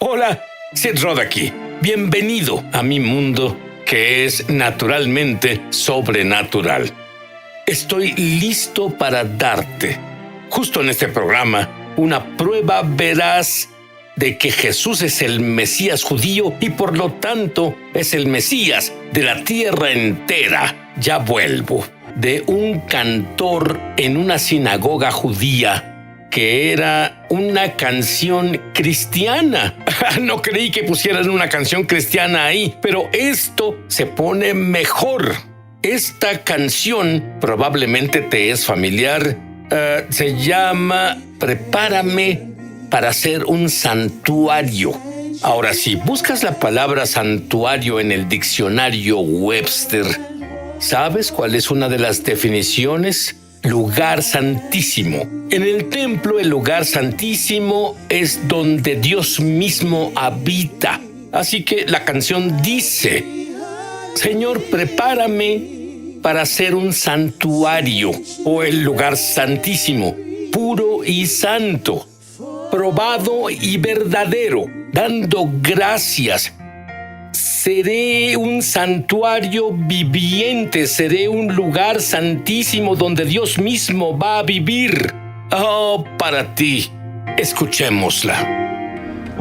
Hola, Seth Rodd aquí. Bienvenido a mi mundo que es naturalmente sobrenatural. Estoy listo para darte, justo en este programa, una prueba veraz de que Jesús es el Mesías judío y por lo tanto es el Mesías de la tierra entera. Ya vuelvo. De un cantor en una sinagoga judía que era una canción cristiana. No creí que pusieran una canción cristiana ahí, pero esto se pone mejor. Esta canción probablemente te es familiar. Se llama Prepárame para ser un santuario. Ahora, si buscas la palabra santuario en el diccionario Webster, ¿sabes cuál es una de las definiciones? Lugar santísimo. En el templo, el lugar santísimo es donde Dios mismo habita. Así que la canción dice: Señor, prepárame para ser un santuario, o el lugar santísimo, puro y santo, probado y verdadero, dando gracias. Seré un santuario viviente, seré un lugar santísimo donde Dios mismo va a vivir. Oh, para ti, escuchémosla.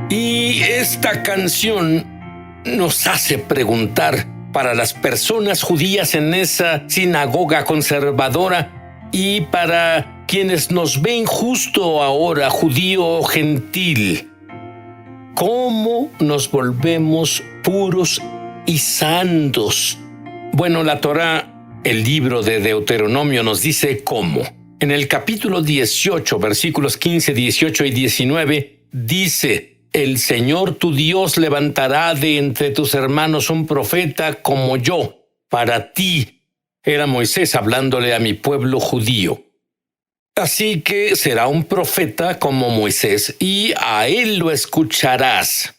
Y esta canción nos hace preguntar para las personas judías en esa sinagoga conservadora y para quienes nos ven justo ahora, judío o gentil. ¿Cómo nos volvemos puros y santos? Bueno, la Torá, el libro de Deuteronomio, nos dice cómo. En el capítulo 18, versículos 15, 18 y 19, dice: El Señor tu Dios levantará de entre tus hermanos un profeta como yo. Para ti, era Moisés hablándole a mi pueblo judío. Así que será un profeta como Moisés, y a él lo escucharás.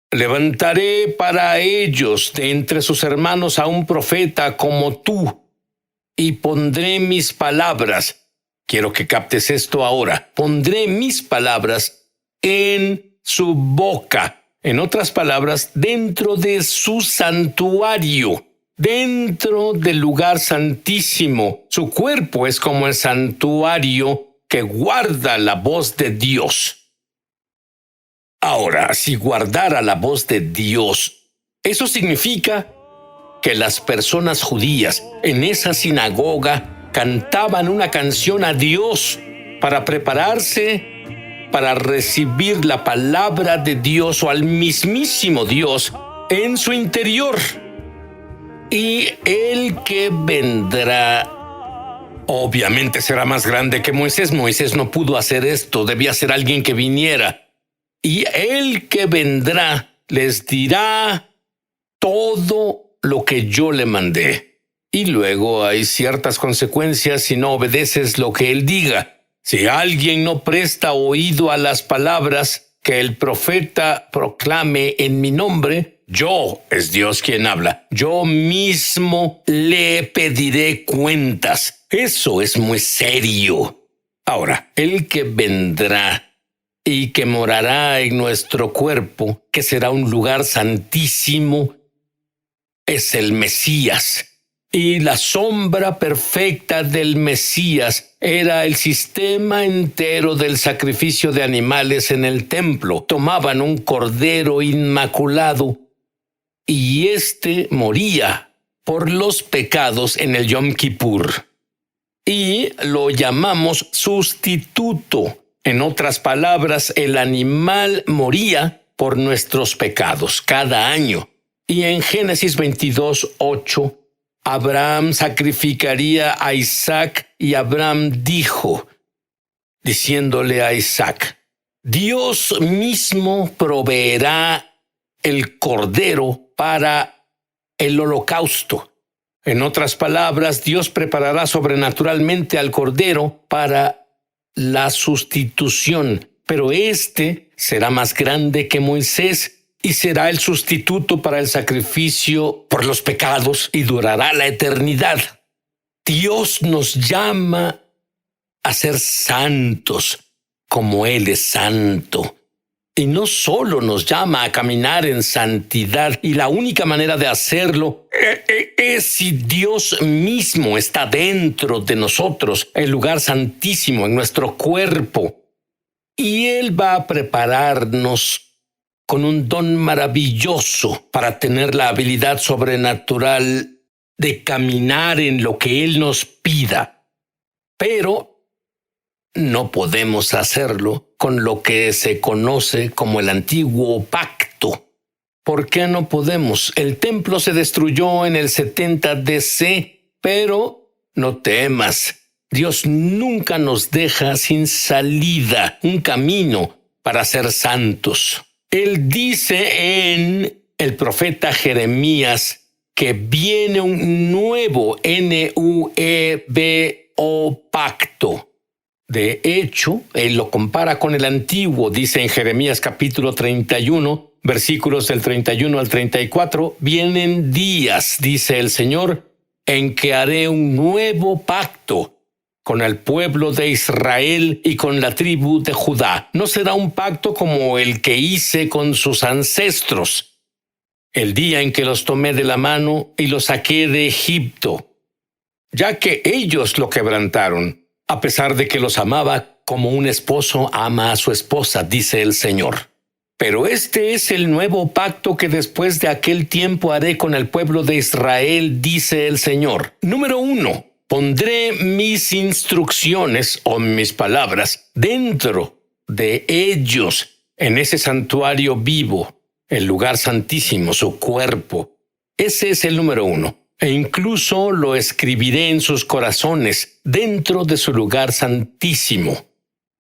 Levantaré para ellos de entre sus hermanos a un profeta como tú, y pondré mis palabras. Quiero que captes esto ahora. Pondré mis palabras en su boca. En otras palabras, dentro de su santuario. Dentro del lugar santísimo. Su cuerpo es como el santuario que guarda la voz de Dios. Ahora, si guardara la voz de Dios, eso significa que las personas judías en esa sinagoga cantaban una canción a Dios para prepararse para recibir la palabra de Dios o al mismísimo Dios en su interior. Y el que vendrá, obviamente será más grande que Moisés. Moisés no pudo hacer esto, debía ser alguien que viniera. Y el que vendrá les dirá todo lo que yo le mandé. Y luego hay ciertas consecuencias si no obedeces lo que él diga. Si alguien no presta oído a las palabras que el profeta proclame en mi nombre, yo, es Dios quien habla, yo mismo le pediré cuentas. Eso es muy serio. Ahora, el que vendrá y que morará en nuestro cuerpo, que será un lugar santísimo, es el Mesías. Y la sombra perfecta del Mesías era el sistema entero del sacrificio de animales en el templo. Tomaban un cordero inmaculado y éste moría por los pecados en el Yom Kippur. Y lo llamamos sustituto. En otras palabras, el animal moría por nuestros pecados cada año. Y en Génesis 22:8, Abraham sacrificaría a Isaac y Abraham dijo, diciéndole a Isaac: Dios mismo proveerá el cordero para el holocausto. En otras palabras, Dios preparará sobrenaturalmente al cordero para la sustitución, pero este será más grande que Moisés y será el sustituto para el sacrificio por los pecados y durará la eternidad. Dios nos llama a ser santos, como Él es santo. Y no solo nos llama a caminar en santidad, y la única manera de hacerlo es si Dios mismo está dentro de nosotros, el lugar santísimo, en nuestro cuerpo. Y Él va a prepararnos con un don maravilloso para tener la habilidad sobrenatural de caminar en lo que Él nos pida. Pero no podemos hacerlo con lo que se conoce como el antiguo pacto. ¿Por qué no podemos? El templo se destruyó en el 70 DC, pero no temas. Dios nunca nos deja sin salida, un camino para ser santos. Él dice en el profeta Jeremías que viene un nuevo nuevo pacto. De hecho, él lo compara con el antiguo, dice en Jeremías capítulo 31, versículos del 31 al 34, vienen días, dice el Señor, en que haré un nuevo pacto con el pueblo de Israel y con la tribu de Judá. No será un pacto como el que hice con sus ancestros, el día en que los tomé de la mano y los saqué de Egipto, ya que ellos lo quebrantaron, a pesar de que los amaba como un esposo ama a su esposa, dice el Señor. Pero este es el nuevo pacto que después de aquel tiempo haré con el pueblo de Israel, dice el Señor. Número 1. Pondré mis instrucciones o mis palabras dentro de ellos, en ese santuario vivo, el lugar santísimo, su cuerpo. Ese es el número 1. E incluso lo escribiré en sus corazones, dentro de su lugar santísimo.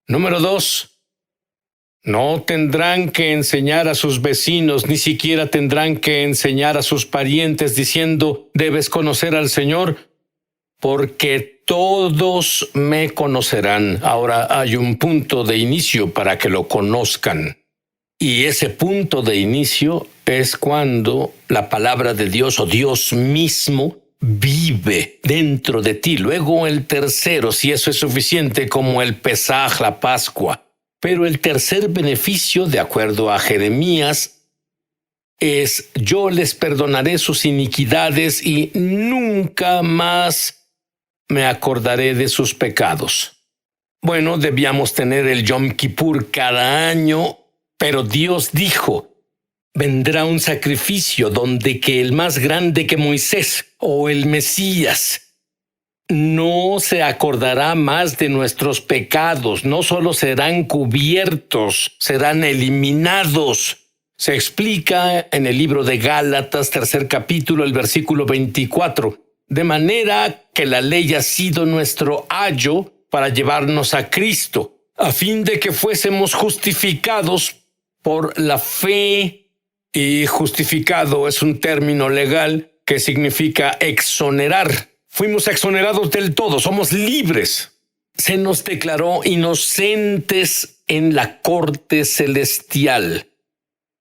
Número 2. No tendrán que enseñar a sus vecinos, ni siquiera tendrán que enseñar a sus parientes diciendo, debes conocer al Señor, porque todos me conocerán. Ahora hay un punto de inicio para que lo conozcan. Y ese punto de inicio es cuando la palabra de Dios o Dios mismo vive dentro de ti. Luego el tercero, si eso es suficiente, como el Pesaj, la Pascua. Pero el tercer beneficio, de acuerdo a Jeremías, es yo les perdonaré sus iniquidades y nunca más me acordaré de sus pecados. Bueno, debíamos tener el Yom Kippur cada año, pero Dios dijo, vendrá un sacrificio donde que el más grande que Moisés o el Mesías no se acordará más de nuestros pecados, no solo serán cubiertos, serán eliminados. Se explica en el libro de Gálatas, 3 capítulo, el versículo 24, de manera que la ley ha sido nuestro ayo para llevarnos a Cristo, a fin de que fuésemos justificados por la fe. Y justificado es un término legal que significa exonerar. Fuimos exonerados del todo, somos libres. Se nos declaró inocentes en la corte celestial.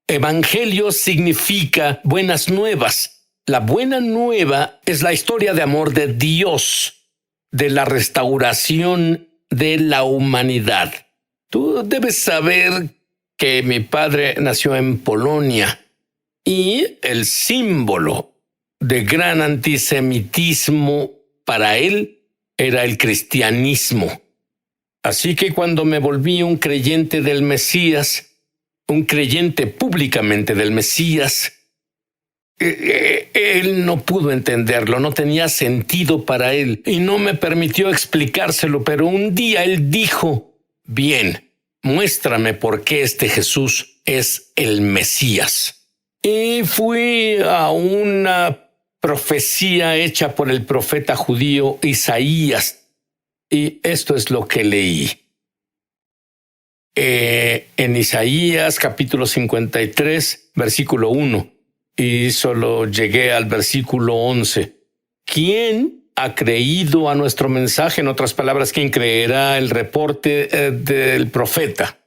Evangelio significa buenas nuevas. La buena nueva es la historia de amor de Dios, de la restauración de la humanidad. Tú debes saber que mi padre nació en Polonia y el símbolo de gran antisemitismo para él era el cristianismo. Así que cuando me volví un creyente del Mesías, un creyente públicamente del Mesías, él no pudo entenderlo, no tenía sentido para él y no me permitió explicárselo, pero un día él dijo, bien, muéstrame por qué este Jesús es el Mesías. Y fui a una profecía hecha por el profeta judío Isaías, y esto es lo que leí. En Isaías capítulo 53, versículo 1, y solo llegué al versículo 11. ¿Quién ha creído a nuestro mensaje? En otras palabras, ¿quién creerá el reporte del profeta?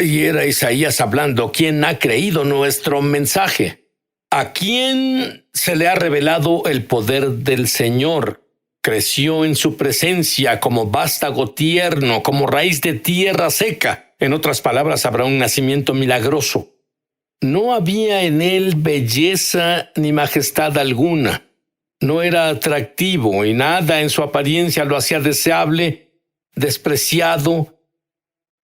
Y era Isaías hablando, ¿quién ha creído nuestro mensaje? ¿A quién se le ha revelado el poder del Señor? Creció en su presencia como vástago tierno, como raíz de tierra seca. En otras palabras, habrá un nacimiento milagroso. No había en él belleza ni majestad alguna. No era atractivo y nada en su apariencia lo hacía deseable, despreciado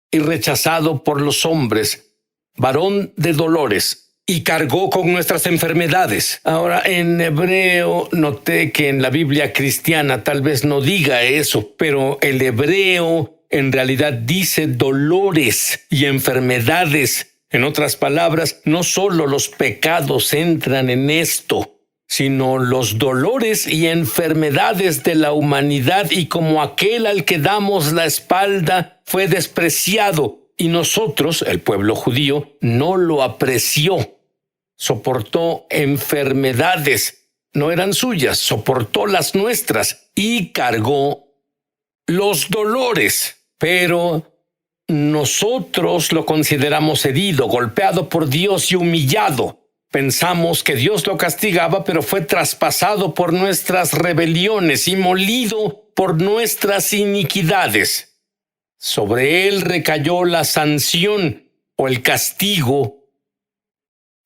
y rechazado por los hombres. Varón de dolores, y cargó con nuestras enfermedades. Ahora, en hebreo, noté que en la Biblia cristiana tal vez no diga eso, pero el hebreo en realidad dice dolores y enfermedades. En otras palabras, no solo los pecados entran en esto, sino los dolores y enfermedades de la humanidad, y como aquel al que damos la espalda fue despreciado, y nosotros, el pueblo judío, no lo apreció. Soportó enfermedades, no eran suyas, soportó las nuestras y cargó los dolores. Pero nosotros lo consideramos herido, golpeado por Dios y humillado. Pensamos que Dios lo castigaba, pero fue traspasado por nuestras rebeliones y molido por nuestras iniquidades. Sobre él recayó la sanción o el castigo,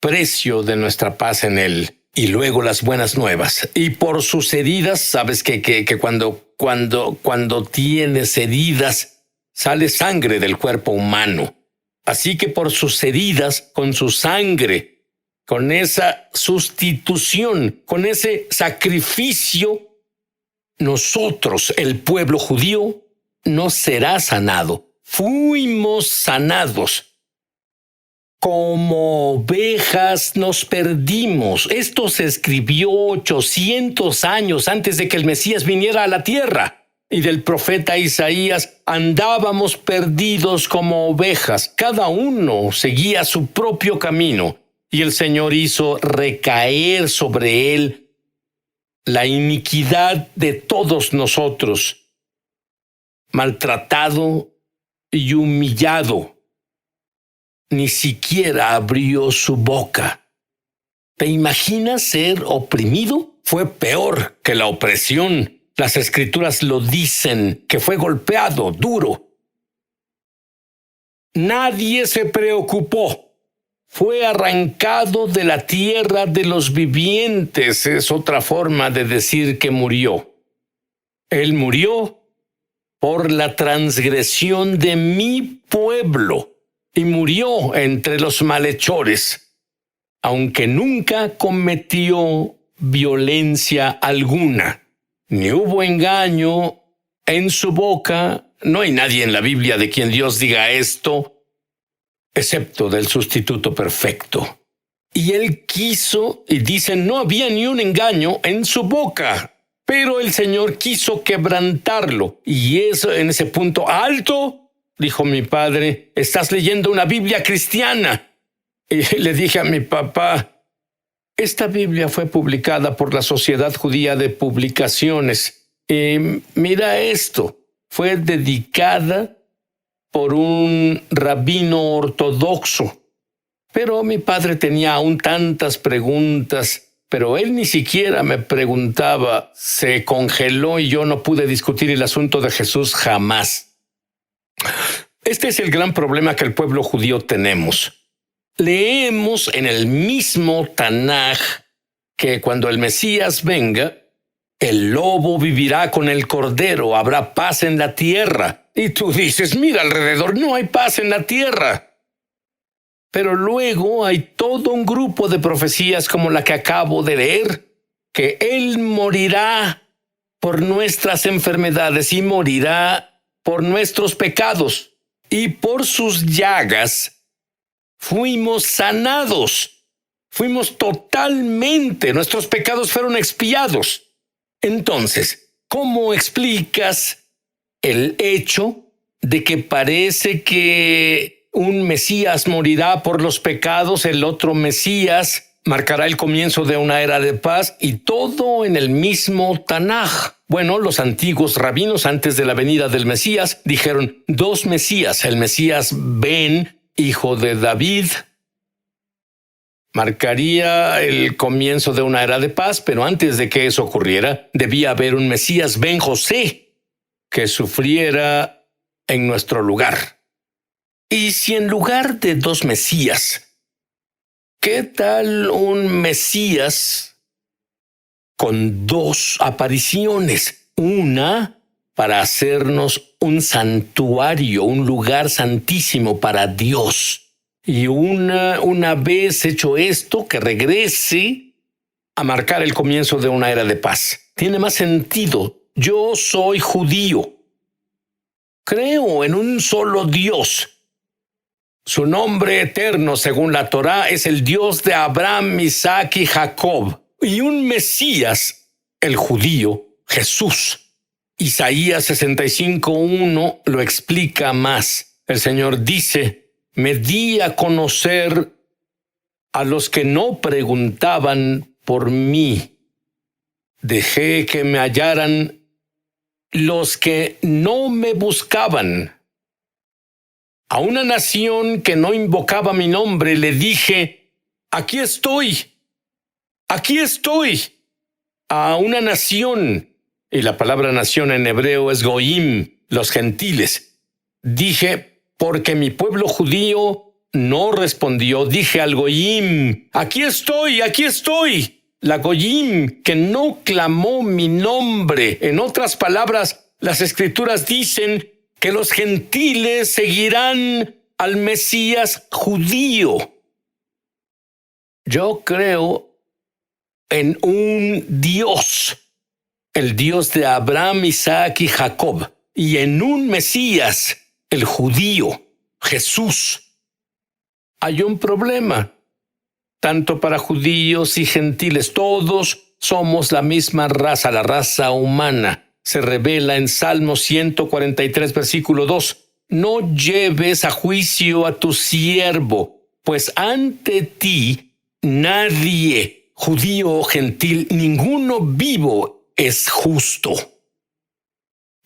precio de nuestra paz en él. Y luego las buenas nuevas. Y por sus heridas, sabes que cuando tienes heridas, sale sangre del cuerpo humano. Así que por sus heridas, con su sangre, con esa sustitución, con ese sacrificio, nosotros, el pueblo judío, no será sanado. Fuimos sanados. Como ovejas nos perdimos. Esto se escribió 800 años antes de que el Mesías viniera a la tierra. Y del profeta Isaías: andábamos perdidos como ovejas. Cada uno seguía su propio camino. Y el Señor hizo recaer sobre él la iniquidad de todos nosotros. Maltratado y humillado, ni siquiera abrió su boca. ¿Te imaginas ser oprimido? Fue peor que la opresión. Las Escrituras lo dicen, que fue golpeado duro. Nadie se preocupó. Fue arrancado de la tierra de los vivientes. Es otra forma de decir que murió. Él murió por la transgresión de mi pueblo, y murió entre los malhechores, aunque nunca cometió violencia alguna, ni hubo engaño en su boca. No hay nadie en la Biblia de quien Dios diga esto, excepto del sustituto perfecto. Y él quiso, y dicen, no había ni un engaño en su boca. Pero el Señor quiso quebrantarlo. Y eso, en ese punto alto, dijo mi padre, estás leyendo una Biblia cristiana. Y le dije a mi papá, esta Biblia fue publicada por la Sociedad Judía de Publicaciones. Y mira esto, fue dedicada por un rabino ortodoxo. Pero mi padre tenía aún tantas preguntas. Pero él ni siquiera me preguntaba. Se congeló y yo no pude discutir el asunto de Jesús jamás. Este es el gran problema que el pueblo judío tenemos. Leemos en el mismo Tanaj que cuando el Mesías venga, el lobo vivirá con el cordero, habrá paz en la tierra. Y tú dices, mira alrededor, no hay paz en la tierra. Pero luego hay todo un grupo de profecías como la que acabo de leer, que Él morirá por nuestras enfermedades y morirá por nuestros pecados. Y por sus llagas fuimos sanados. Fuimos totalmente, nuestros pecados fueron expiados. Entonces, ¿cómo explicas el hecho de que parece que un Mesías morirá por los pecados, el otro Mesías marcará el comienzo de una era de paz, y todo en el mismo Tanaj? Bueno, los antiguos rabinos antes de la venida del Mesías dijeron dos Mesías, el Mesías Ben, hijo de David, Marcaría el comienzo de una era de paz, pero antes de que eso ocurriera, debía haber un Mesías Ben José que sufriera en nuestro lugar. Y si en lugar de dos Mesías, ¿qué tal un Mesías con dos apariciones? Una para hacernos un santuario, un lugar santísimo para Dios. Y una vez hecho esto, que regrese a marcar el comienzo de una era de paz. Tiene más sentido. Yo soy judío. Creo en un solo Dios. Su nombre eterno, según la Torá, es el Dios de Abraham, Isaac y Jacob. Y un Mesías, el judío, Jesús. Isaías 65:1 lo explica más. El Señor dice: me di a conocer a los que no preguntaban por mí. Dejé que me hallaran los que no me buscaban. A una nación que no invocaba mi nombre le dije: aquí estoy, aquí estoy. A una nación, y la palabra nación en hebreo es goim, los gentiles, dije: porque mi pueblo judío no respondió, dije al goyim: aquí estoy, aquí estoy. La goyim que no clamó mi nombre. En otras palabras, las Escrituras dicen que los gentiles seguirán al Mesías judío. Yo creo en un Dios, el Dios de Abraham, Isaac y Jacob, y en un Mesías, el judío, Jesús. Hay un problema, tanto para judíos y gentiles. Todos somos la misma raza, la raza humana. Se revela en Salmo 143, versículo 2. No lleves a juicio a tu siervo, pues ante ti nadie, judío o gentil, ninguno vivo es justo.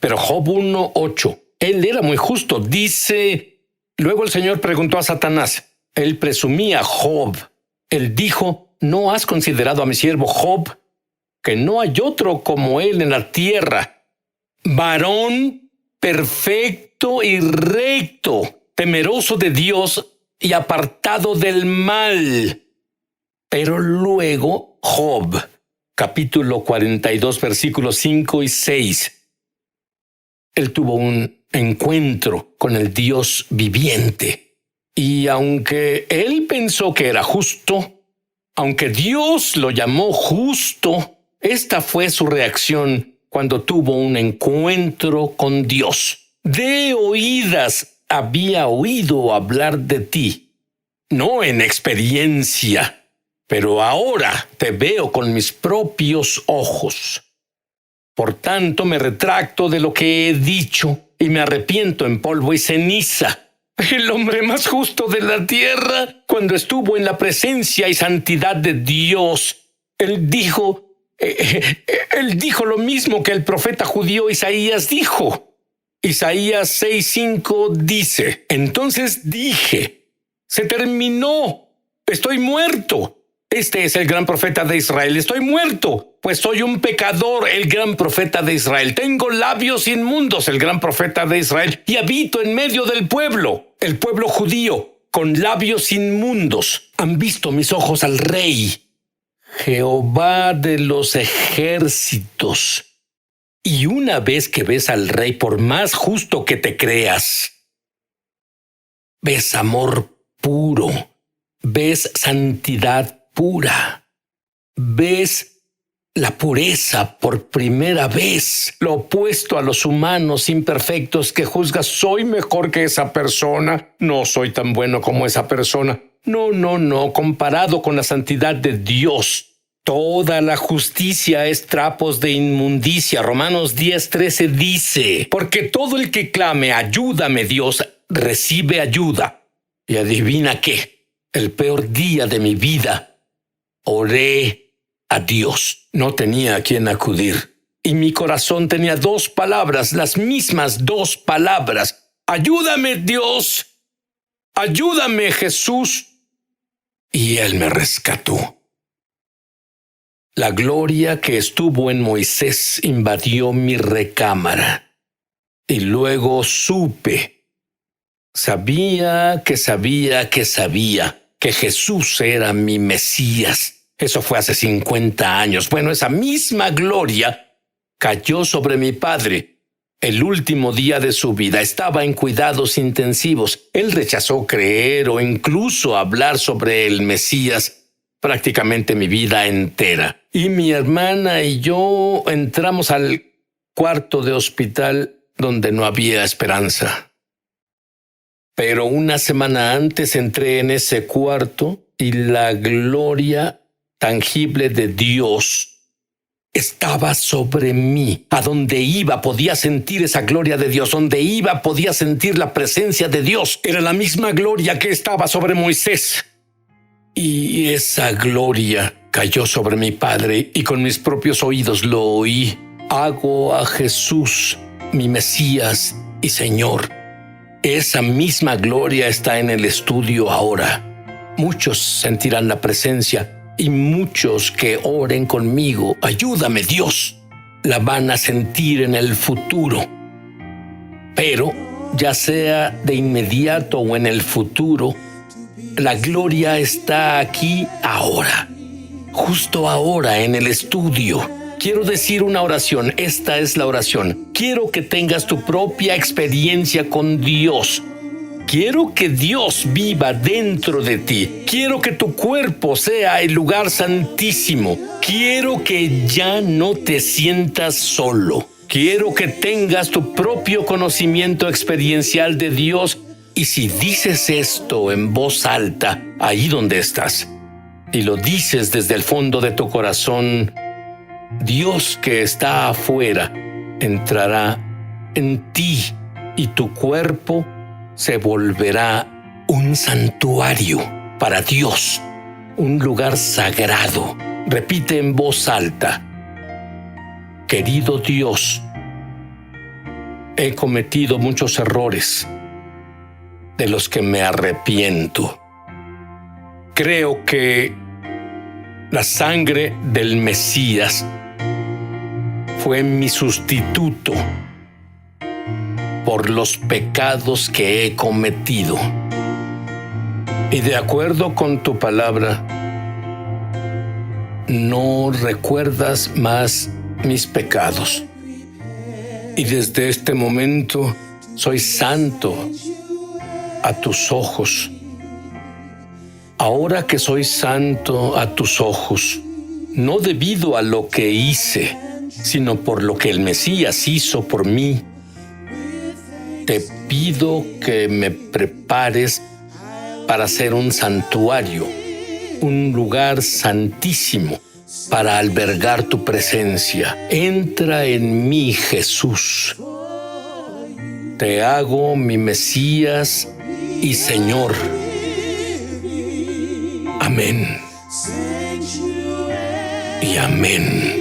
Pero Job 1:8. Él era muy justo. Dice: luego el Señor preguntó a Satanás. Él presumía Job. Él dijo: ¿no has considerado a mi siervo Job? Que no hay otro como él en la tierra. Varón perfecto y recto, temeroso de Dios y apartado del mal. Pero luego Job, capítulo 42, versículos 5 y 6. Él tuvo un encuentro con el Dios viviente. Y aunque él pensó que era justo, aunque Dios lo llamó justo, esta fue su reacción cuando tuvo un encuentro con Dios. De oídas había oído hablar de ti, no en experiencia, pero ahora te veo con mis propios ojos. Por tanto, me retracto de lo que he dicho y me arrepiento en polvo y ceniza. El hombre más justo de la tierra, cuando estuvo en la presencia y santidad de Dios, él dijo lo mismo que el profeta judío Isaías dijo. Isaías 6:5 dice: entonces dije, se terminó, estoy muerto. Este es el gran profeta de Israel. Estoy muerto, pues soy un pecador, el gran profeta de Israel. Tengo labios inmundos, el gran profeta de Israel, y habito en medio del pueblo, el pueblo judío, con labios inmundos. Han visto mis ojos al Rey, Jehová de los ejércitos. Y una vez que ves al Rey, por más justo que te creas, ves amor puro, ves santidad pura, ves la pureza por primera vez, lo opuesto a los humanos imperfectos que juzgas: soy mejor que esa persona, no soy tan bueno como esa persona. No, comparado con la santidad de Dios, toda la justicia es trapos de inmundicia. Romanos 10:13 dice: porque todo el que clame, ayúdame Dios, recibe ayuda. Y adivina qué, el peor día de mi vida, oré a Dios. No tenía a quién acudir. Y mi corazón tenía dos palabras, las mismas dos palabras: ayúdame Dios, ayúdame Jesús. y Él me rescató. La gloria que estuvo en Moisés invadió mi recámara. Y luego sabía que Jesús era mi Mesías. Eso fue hace 50 años. Bueno, esa misma gloria cayó sobre mi padre. El último día de su vida estaba en cuidados intensivos. Él rechazó creer o incluso hablar sobre el Mesías prácticamente mi vida entera. Y mi hermana y yo entramos al cuarto de hospital donde no había esperanza. Pero una semana antes entré en ese cuarto y la gloria tangible de Dios estaba sobre mí. A donde iba podía sentir esa gloria de Dios. Donde iba podía sentir la presencia de Dios. Era la misma gloria que estaba sobre Moisés. Y esa gloria cayó sobre mi padre y con mis propios oídos lo oí. Hago a Jesús mi Mesías y Señor. Esa misma gloria está en el estudio ahora. Muchos sentirán la presencia y muchos que oren conmigo, ayúdame Dios, la van a sentir en el futuro. Pero, ya sea de inmediato o en el futuro, la gloria está aquí ahora, justo ahora en el estudio. Quiero decir una oración. Esta es la oración. Quiero que tengas tu propia experiencia con Dios. Quiero que Dios viva dentro de ti. Quiero que tu cuerpo sea el lugar santísimo. Quiero que ya no te sientas solo. Quiero que tengas tu propio conocimiento experiencial de Dios. Y si dices esto en voz alta, ahí donde estás, y lo dices desde el fondo de tu corazón, Dios que está afuera entrará en ti y tu cuerpo se volverá un santuario para Dios, un lugar sagrado. Repite en voz alta: querido Dios, he cometido muchos errores de los que me arrepiento. Creo que la sangre del Mesías fue mi sustituto por los pecados que he cometido. Y de acuerdo con tu palabra, no recuerdas más mis pecados. Y desde este momento soy santo a tus ojos. Ahora que soy santo a tus ojos, no debido a lo que hice, sino por lo que el Mesías hizo por mí, te pido que me prepares para ser un santuario, un lugar santísimo para albergar tu presencia. Entra en mí, Jesús. Te hago mi Mesías y Señor. Amén. Y amén.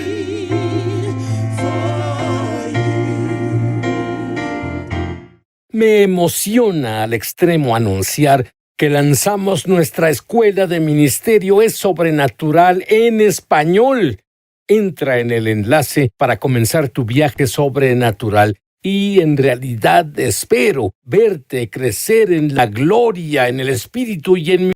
Me emociona al extremo anunciar que lanzamos nuestra escuela de ministerio Es Sobrenatural en español. Entra en el enlace para comenzar tu viaje sobrenatural. Y en realidad espero verte crecer en la gloria, en el Espíritu y en mi